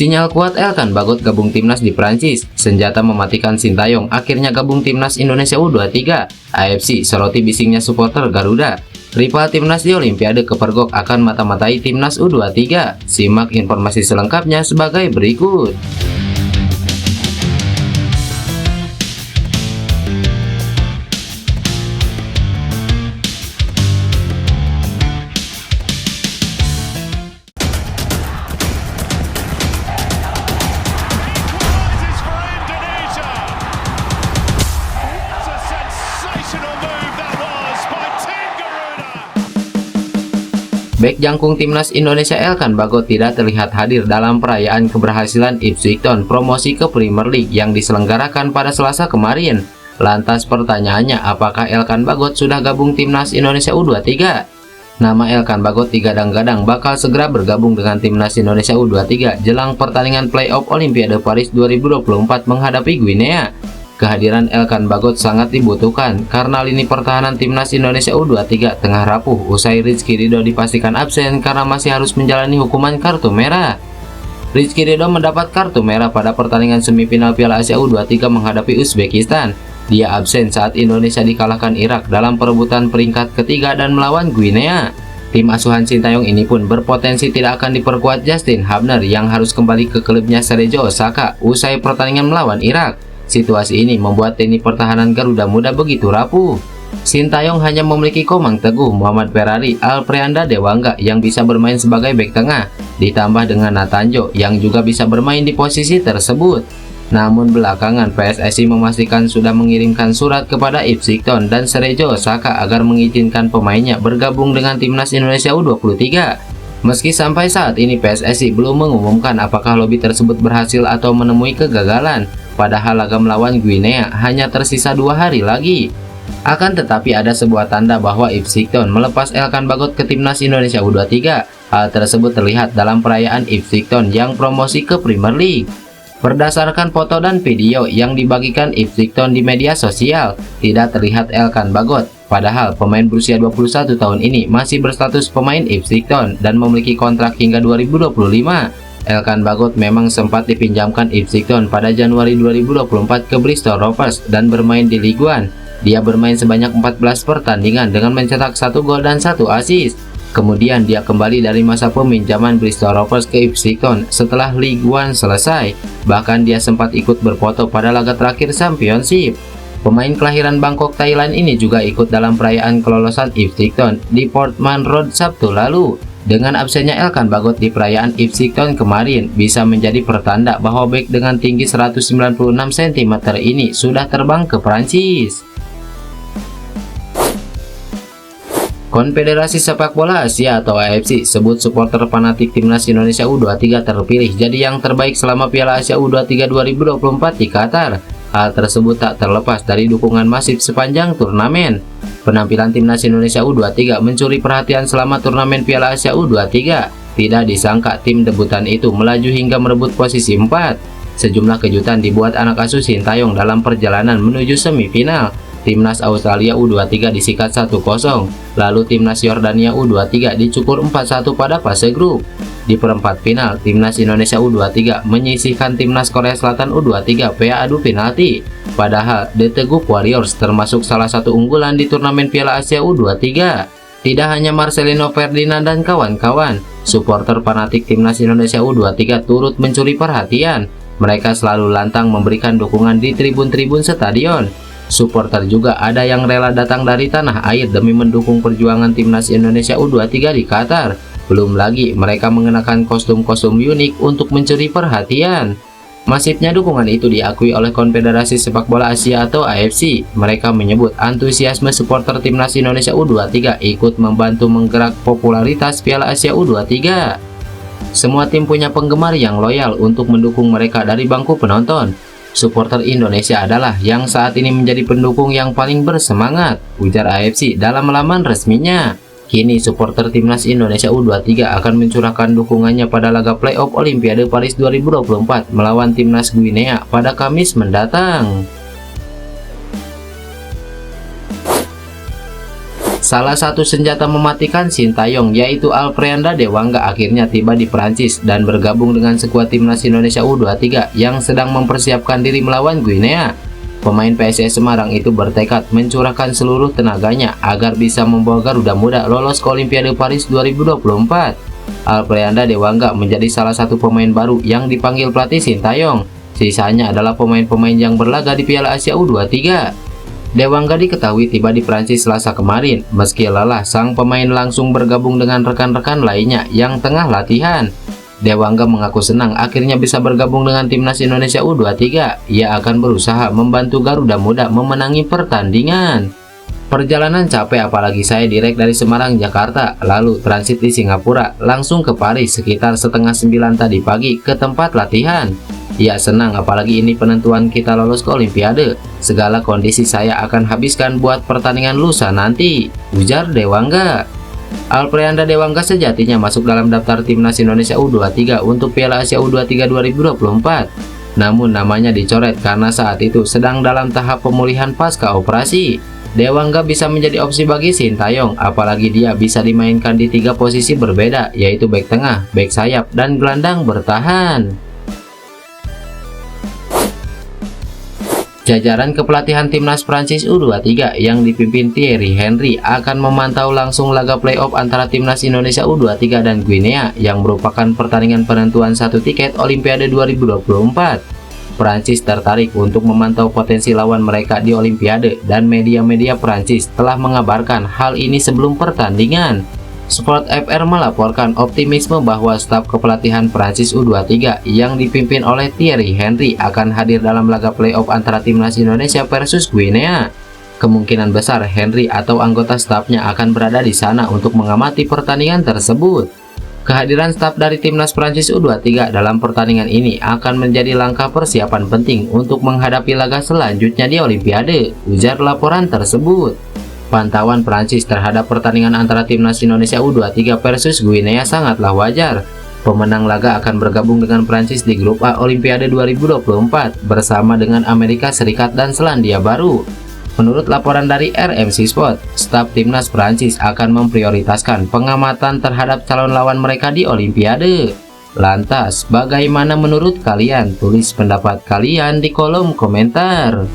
Sinyal kuat Elkan Bagot gabung timnas di Prancis. Senjata mematikan Sintayong akhirnya gabung timnas Indonesia U23. AFC soroti bisingnya supporter Garuda. Rival timnas di Olimpiade kepergok akan mata-matai timnas U23. Simak informasi selengkapnya sebagai berikut. Bek jangkung timnas Indonesia Elkan Bagot tidak terlihat hadir dalam perayaan keberhasilan Ipswich Town promosi ke Premier League yang diselenggarakan pada Selasa kemarin. Lantas pertanyaannya, apakah Elkan Bagot sudah gabung timnas Indonesia U23? Nama Elkan Bagot digadang-gadang bakal segera bergabung dengan timnas Indonesia U23 jelang pertandingan playoff Olimpiade Paris 2024 menghadapi Guinea. Kehadiran Elkan Bagot sangat dibutuhkan karena lini pertahanan timnas Indonesia U23 tengah rapuh usai Rizky Ridho dipastikan absen karena masih harus menjalani hukuman kartu merah. Rizky Ridho mendapat kartu merah pada pertandingan semifinal Piala Asia U23 menghadapi Uzbekistan. Dia absen saat Indonesia dikalahkan Irak dalam perebutan peringkat ketiga dan melawan Guinea. Tim asuhan Sintayong ini pun berpotensi tidak akan diperkuat Justin Hubner yang harus kembali ke klubnya Cerezo Osaka usai pertandingan melawan Irak. Situasi ini membuat lini pertahanan Garuda Muda begitu rapuh. Sintayong hanya memiliki Komang Teguh, Muhammad Ferrari, Alfreanda Dewangga yang bisa bermain sebagai bek tengah, ditambah dengan Natanjo yang juga bisa bermain di posisi tersebut. Namun belakangan PSSI memastikan sudah mengirimkan surat kepada Ipswich Town dan Cerezo Osaka agar mengizinkan pemainnya bergabung dengan timnas Indonesia U23. Meski sampai saat ini PSSI belum mengumumkan apakah lobi tersebut berhasil atau menemui kegagalan, padahal laga melawan Guinea hanya tersisa 2 hari lagi. Akan tetapi ada sebuah tanda bahwa Ipswich Town melepas Elkan Bagot ke timnas Indonesia U23. Hal tersebut terlihat dalam perayaan Ipswich Town yang promosi ke Premier League. Berdasarkan foto dan video yang dibagikan Ipswich Town di media sosial, tidak terlihat Elkan Bagot. Padahal pemain berusia 21 tahun ini masih berstatus pemain Ipswich Town dan memiliki kontrak hingga 2025. Elkan Bagot memang sempat dipinjamkan Ipswich Town pada Januari 2024 ke Bristol Rovers dan bermain di Ligue 1. Dia bermain sebanyak 14 pertandingan dengan mencetak 1 gol dan 1 assist. Kemudian dia kembali dari masa peminjaman Bristol Rovers ke Ipswich Town setelah Ligue 1 selesai. Bahkan dia sempat ikut berfoto pada laga terakhir Championship. Pemain kelahiran Bangkok, Thailand ini juga ikut dalam perayaan kelolosan Ipswich Town di Portman Road Sabtu lalu. Dengan absennya Elkan Bagot di perayaan Ipswich Town kemarin bisa menjadi pertanda bahwa bek dengan tinggi 196 cm ini sudah terbang ke Prancis. Konfederasi Sepak Bola Asia atau AFC sebut supporter fanatik timnas Indonesia U23 terpilih jadi yang terbaik selama Piala Asia U23 2024 di Qatar. Hal tersebut tak terlepas dari dukungan masif sepanjang turnamen. Penampilan timnas Indonesia U23 mencuri perhatian selama turnamen Piala Asia U23. Tidak disangka tim debutan itu melaju hingga merebut posisi 4. Sejumlah kejutan dibuat anak asuh Sintayong dalam perjalanan menuju semifinal. Timnas Australia U23 disikat 1-0, lalu timnas Yordania U23 dicukur 4-1 pada fase grup. Di perempat final, timnas Indonesia U23 menyisihkan timnas Korea Selatan U23 via adu penalti. Padahal The Teguh Warriors termasuk salah satu unggulan di turnamen Piala Asia U23. Tidak hanya Marcelino Ferdinand dan kawan-kawan, supporter fanatik timnas Indonesia U23 turut mencuri perhatian. Mereka selalu lantang memberikan dukungan di tribun-tribun stadion. Supporter juga ada yang rela datang dari tanah air demi mendukung perjuangan timnas Indonesia U23 di Qatar. Belum lagi mereka mengenakan kostum-kostum unik untuk mencuri perhatian. Masifnya dukungan itu diakui oleh Konfederasi Sepak Bola Asia atau AFC. Mereka menyebut antusiasme supporter timnas Indonesia U23 ikut membantu menggerak popularitas Piala Asia U23. Semua tim punya penggemar yang loyal untuk mendukung mereka dari bangku penonton. Supporter Indonesia adalah yang saat ini menjadi pendukung yang paling bersemangat, ujar AFC dalam laman resminya. Kini supporter timnas Indonesia U23 akan mencurahkan dukungannya pada laga playoff Olimpiade Paris 2024 melawan timnas Guinea pada Kamis mendatang. salah satu senjata mematikan Sintayong yaitu Alfreanda Dewangga akhirnya tiba di Prancis dan bergabung dengan skuad timnas Indonesia U23 yang sedang mempersiapkan diri melawan Guinea. Pemain PSIS Semarang itu bertekad mencurahkan seluruh tenaganya agar bisa membawa Garuda Muda lolos ke Olimpiade Paris 2024. Alfreanda Dewangga menjadi salah satu pemain baru yang dipanggil pelatih Sintayong. Sisanya adalah pemain-pemain yang berlaga di Piala Asia U23. Dewangga diketahui tiba di Prancis Selasa kemarin. Meski lelah, sang pemain langsung bergabung dengan rekan-rekan lainnya yang tengah latihan. Dewangga mengaku senang akhirnya bisa bergabung dengan timnas Indonesia U23. Ia akan berusaha membantu Garuda Muda memenangi pertandingan. Perjalanan capek apalagi saya direct dari Semarang, Jakarta, lalu transit di Singapura, langsung ke Paris sekitar setengah 9 tadi pagi ke tempat latihan. Ya senang apalagi ini penentuan kita lolos ke Olimpiade. Segala kondisi saya akan habiskan buat pertandingan lusa nanti, ujar Dewangga. Alfreanda Dewangga sejatinya masuk dalam daftar timnas Indonesia U23 untuk Piala Asia U23 2024. Namun namanya dicoret karena saat itu sedang dalam tahap pemulihan pasca operasi. Dewangga bisa menjadi opsi bagi Sintayong, apalagi dia bisa dimainkan di 3 posisi berbeda, yaitu bek tengah, bek sayap, dan gelandang bertahan. Jajaran kepelatihan timnas Prancis U23 yang dipimpin Thierry Henry akan memantau langsung laga playoff antara timnas Indonesia U23 dan Guinea yang merupakan pertandingan penentuan satu tiket Olimpiade 2024. Prancis tertarik untuk memantau potensi lawan mereka di Olimpiade dan media-media Prancis telah mengabarkan hal ini sebelum pertandingan. Sport FR melaporkan optimisme bahwa staf kepelatihan Prancis U23 yang dipimpin oleh Thierry Henry akan hadir dalam laga playoff antara timnas Indonesia versus Guinea. Kemungkinan besar Henry atau anggota stafnya akan berada di sana untuk mengamati pertandingan tersebut. Kehadiran staf dari timnas Prancis U23 dalam pertandingan ini akan menjadi langkah persiapan penting untuk menghadapi laga selanjutnya di Olimpiade, ujar laporan tersebut. Pantauan Prancis terhadap pertandingan antara timnas Indonesia U23 versus Guinea sangatlah wajar. Pemenang laga akan bergabung dengan Prancis di grup A Olimpiade 2024 bersama dengan Amerika Serikat dan Selandia Baru. Menurut laporan dari RMC Sport, staf timnas Prancis akan memprioritaskan pengamatan terhadap calon lawan mereka di Olimpiade. Lantas, bagaimana menurut kalian? Tulis pendapat kalian di kolom komentar.